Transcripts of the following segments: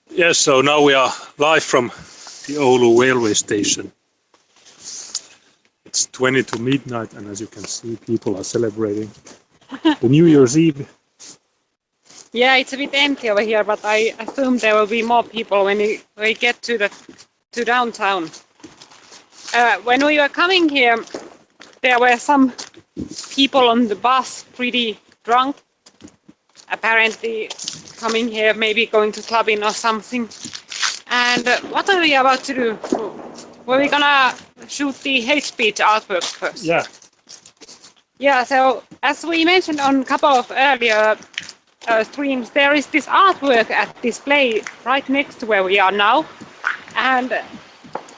Yes, so now we are live from the Oulu railway station. It's 20 to midnight, and as you can see, people are celebrating the New Year's Eve. Yeah, it's a bit empty over here, but I assume there will be more people when we get to downtown. When we were coming here, there were some people on the bus, pretty drunk, apparently coming here, maybe going to clubbing or something. And what are we about to do? Were we gonna shoot the hate speech artwork first? Yeah. Yeah, so as we mentioned on a couple of earlier streams, there is this artwork at display right next to where we are now. And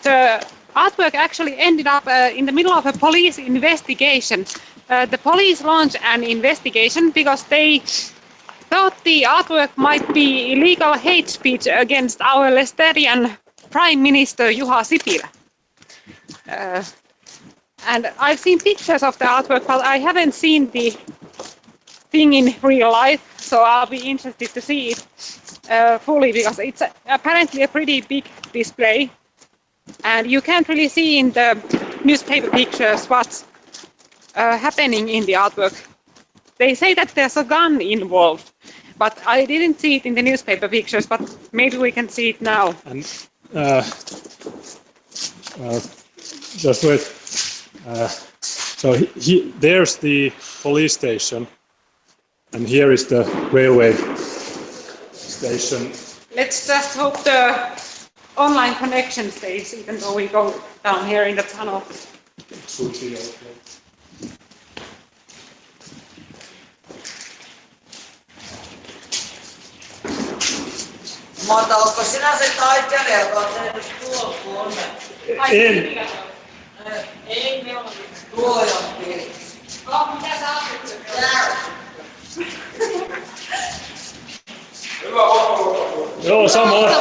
the artwork actually ended up in the middle of a police investigation. The police launched an investigation because they thought the artwork might be illegal hate speech against our Lesterian Prime Minister Juha Sipilä. And I've seen pictures of the artwork, but I haven't seen the thing in real life, so I'll be interested to see it fully, because it's apparently a pretty big display, and you can't really see in the newspaper pictures what's happening in the artwork. They say that there's a gun involved, but I didn't see it in the newspaper pictures, but maybe we can see it now. And just wait. So there's the police station, and here is the railway station. Let's just hope the online connection stays, even though we go down here in the tunnel. It should be okay. Mutta onko sinä se taiteilija, joka on tehnyt tuokkuun? En. Ei me olla tuojonkin. Mitä sä ajattelet? No, someone.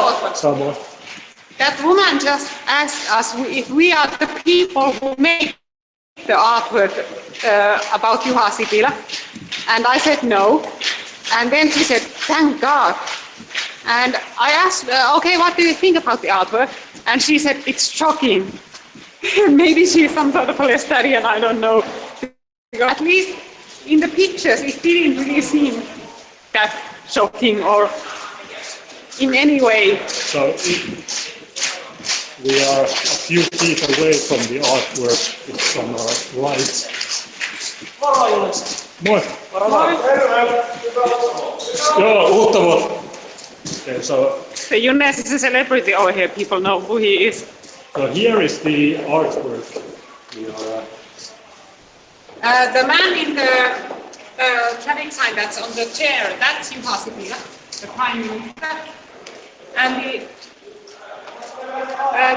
That woman just asked us if we are the people who made the artwork about Juha Sipilä, and I said no. And then she said, "Thank God." And I asked, okay, what do you think about the artwork? And she said, it's shocking. Maybe she's some sort of a Lesterian, I don't know. At least in the pictures, it didn't really seem that shocking or in any way. So we are a few feet away from the artwork with some lights. Moi! Joo, uutta vuotta! Okay, so Junnes is a celebrity over here, people know who he is. So here is the artwork. The man in the traffic sign that's on the chair, that's Juha Sipilä, the Prime Minister. And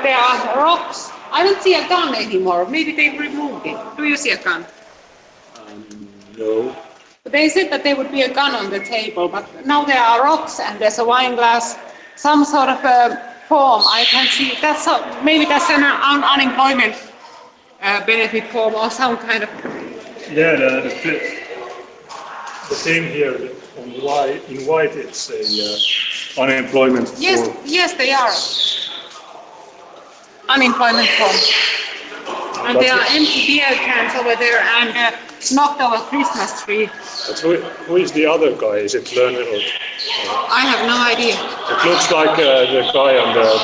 there are rocks. I don't see a gun anymore. Maybe they removed it. Do you see a gun? No. They said that there would be a gun on the table, but now there are rocks and there's a wine glass, some sort of a form. I can see that's maybe that's an unemployment benefit form or some kind of. Yeah, the thing here in white it's a unemployment form. Yes, they are unemployment form. And there are empty beer cans over there and knocked over Christmas tree. But who is the other guy? Is it Lerner? I have no idea. It looks like the guy on the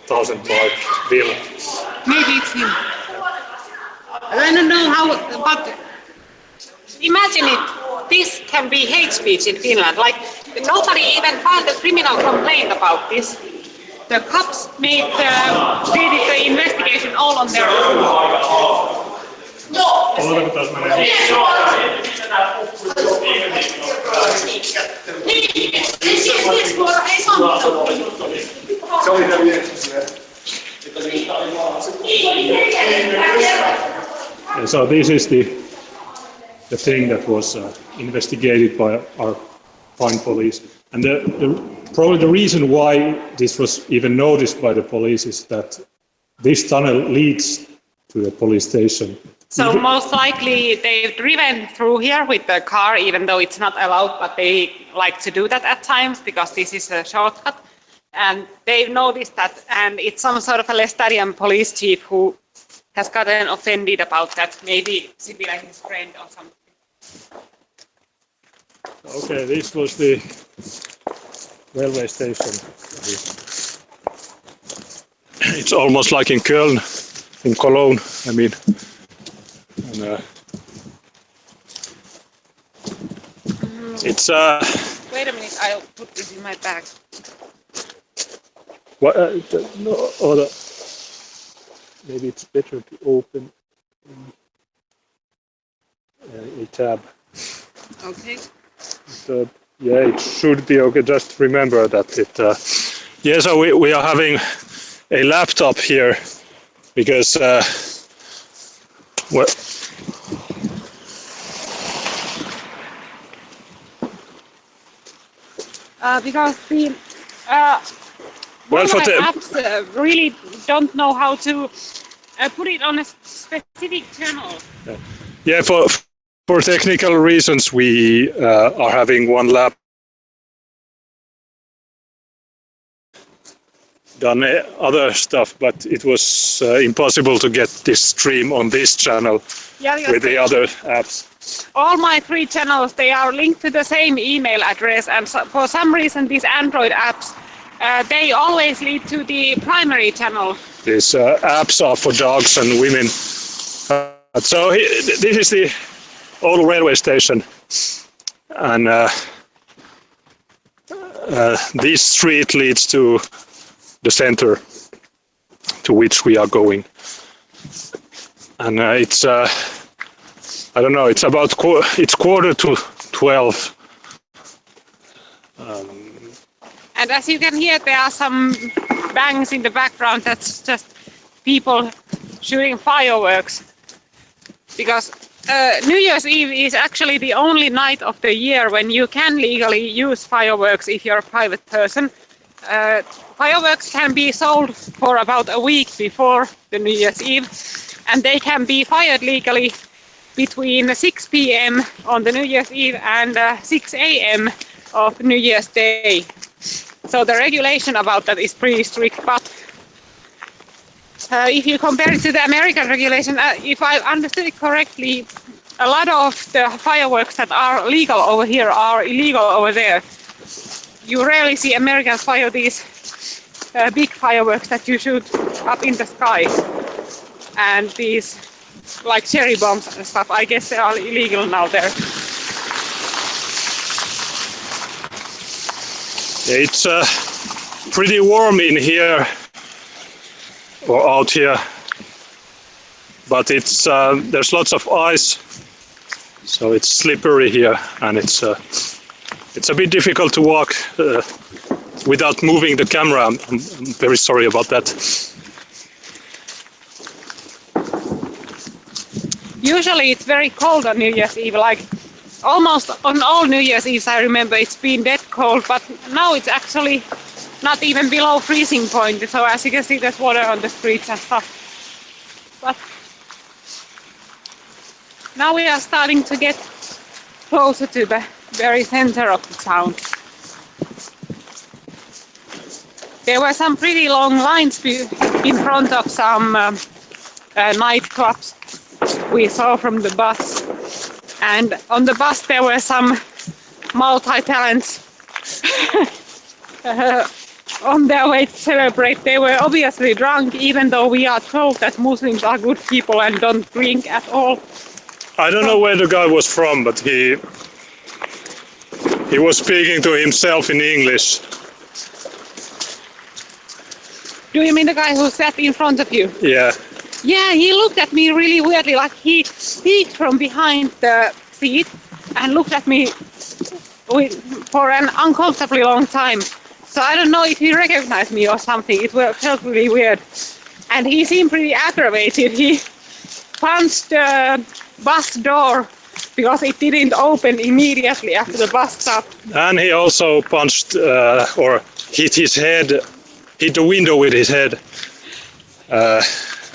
1,000 mark bill. Maybe it's him. I don't know how, but imagine it. This can be hate speech in Finland. Like nobody even filed a criminal complaint about this. The cops did the investigation all on their own. So this is the thing that was investigated by our fine police, and probably the reason why this was even noticed by the police is that this tunnel leads to the police station, So most likely they've driven through here with the car, even though it's not allowed, but they like to do that at times because this is a shortcut. And they've noticed that, and it's some sort of a Lestadian police chief who has gotten offended about that, maybe Sipilä, his friend or something. Okay, this was the railway station. It's almost like in Köln, in Cologne, I mean. And, it's Wait a minute, I'll put this in my bag. what? No, or maybe it's better to open a tab. Okay. Yeah, it should be okay. Just remember that it. Yeah, so we are having a laptop here because well. Because the Well, for the apps really don't know how to put it on a specific channel. yeah, for technical reasons, we are having one lab done other stuff, but it was impossible to get this stream on this channel with the other apps. All my 3 channels, they are linked to the same email address, and so for some reason these Android apps, they always lead to the primary channel. These apps are for dogs and women. So this is the Oulu railway station, and this street leads to the center to which we are going. And it's I don't know, it's about it's 11:45. And as you can hear, there are some bangs in the background. That's just people shooting fireworks. Because New Year's Eve is actually the only night of the year when you can legally use fireworks if you're a private person. Fireworks can be sold for about a week before the New Year's Eve, and they can be fired legally between 6 p.m. on the New Year's Eve and 6 a.m. of New Year's Day. So the regulation about that is pretty strict, but if you compare it to the American regulation, if I understood it correctly, a lot of the fireworks that are legal over here are illegal over there. You rarely see Americans fire these big fireworks that you shoot up in the sky. And these like cherry bombs and stuff, I guess they are illegal now there. It's pretty warm in here or out here, but it's there's lots of ice, so it's slippery here, and it's a bit difficult to walk without moving the camera. I'm very sorry about that. Usually it's very cold on New Year's Eve, like almost on all New Year's Eves I remember it's been dead cold, but now it's actually not even below freezing point, so as you can see there's water on the streets and stuff. But now we are starting to get closer to the very center of the town. There were some pretty long lines in front of some nightclubs we saw from the bus. And on the bus there were some multi-talents on their way to celebrate. They were obviously drunk, even though we are told that Muslims are good people and don't drink at all. I don't know where the guy was from, but he was speaking to himself in English. Do you mean the guy who sat in front of you? Yeah. Yeah, he looked at me really weirdly, like he peeked from behind the seat and looked at me for an uncomfortably long time. So I don't know if he recognized me or something. It felt really weird. And he seemed pretty aggravated. He punched the bus door because it didn't open immediately after the bus stopped. And he also punched or hit the window with his head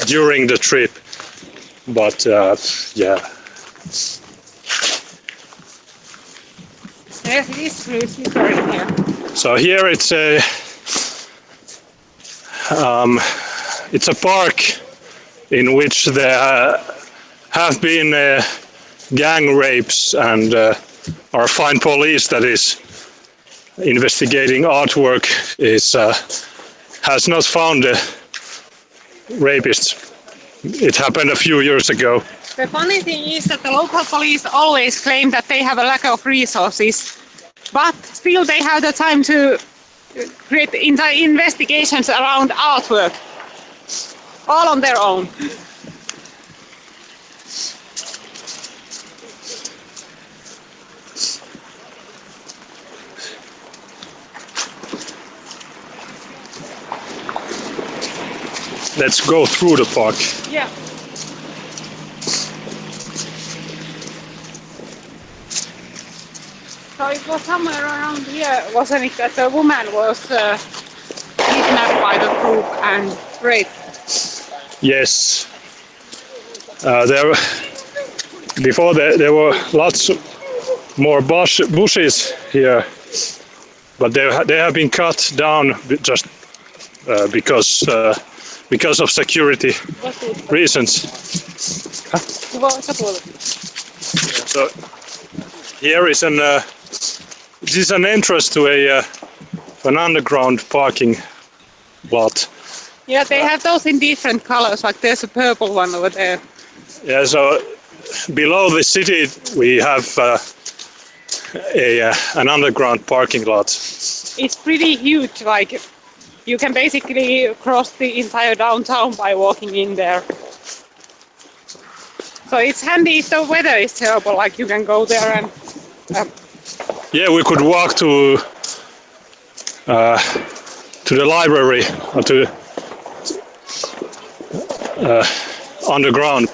during the trip. but yeah. Yes, it is blue slippery here. So here it's a park in which there have been gang rapes, and our fine police that is investigating artwork has not found the rapists. It happened a few years ago. The funny thing is that the local police always claim that they have a lack of resources, but still they have the time to create investigations around artwork, all on their own. Let's go through the park. Yeah. So it was somewhere around here, wasn't it, that the woman was kidnapped by the group and raped? Yes. Before there were lots more bushes here, but they have been cut down just because of security reasons. So here is this is an entrance to an underground parking lot. Yeah, they have those in different colors, like there's a purple one over there. Yeah, so below the city we have an underground parking lot. It's pretty huge, like you can basically cross the entire downtown by walking in there. So it's handy if the weather is terrible, like you can go there and... Yeah, we could walk to the library or to underground